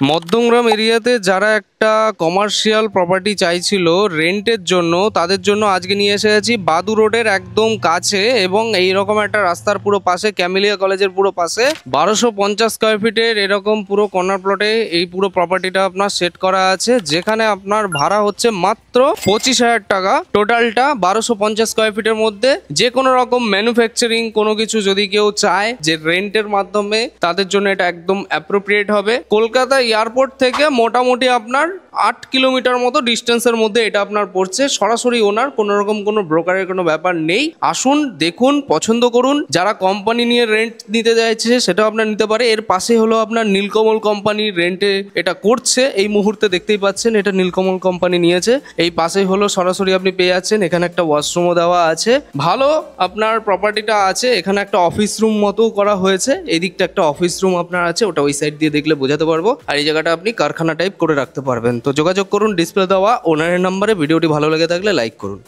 মধ্যমগ্রাম এরিয়াতে যারা একটা কমার্শিয়াল প্রপার্টি চাইছিল রেন্টের জন্য, তাদের জন্য আজকে নিয়ে এসে গেছি বাদু রোডের একদম কাছে এবং এইরকম একটা রাস্তার পুরো পাশে, ক্যামেলিয়া কলেজের পুরো পাশে 1250 স্কোয়ার ফিটের এরকম পুরো কর্নার প্লটে এই পুরো প্রপার্টিটা আপনার সেট করা আছে, যেখানে আপনার ভাড়া হচ্ছে মাত্র 25,000 টাকা। টোটালটা 1250 স্কোয়ার ফিটের মধ্যে যে কোনো রকম ম্যানুফ্যাকচারিং কোনো কিছু যদি কেউ চায় যে রেন্টের মাধ্যমে, তাদের জন্য এটা একদম অ্যাপ্রোপ্রিয়েট হবে। কলকাতা এয়ারপোর্ট থেকে মোটামুটি আপনার 8 কিলোমিটার মতো ডিস্টেন্সের মধ্যে এটা আপনার পড়ছে। সরাসরি ওনার, কোনো রকম কোনো ব্রোকারের কোনো ব্যাপার নেই। আসুন, দেখুন, পছন্দ করুন। যারা কোম্পানি নিয়ে রেন্ট নিতে চাইছে সেটাও আপনার নিতে পারে। এর পাশে হলো আপনার নীলকমল কোম্পানি রেন্টে এটা করছে, এই মুহূর্তে দেখতেই পাচ্ছেন এটা নীলকমল কোম্পানি নিয়েছে। এই পাশে হলো সরাসরি আপনি পেয়ে যাচ্ছেন, এখানে একটা ওয়াশরুমও দেওয়া আছে। ভালো আপনার প্রপার্টিটা আছে। এখানে একটা অফিস রুম মতো করা হয়েছে, এই দিকটা একটা অফিস রুম আপনার আছে, ওটা ওই সাইড দিয়ে দেখলে বোঝাতে পারবো। আর এই জায়গাটা আপনি কারখানা টাইপ করে রাখতে পারবেন। তো যোগাযোগ করুন ডিসপ্লে দেওয়া ওনারের নাম্বারে। ভিডিওটি ভালো লেগে থাকলে লাইক করুন।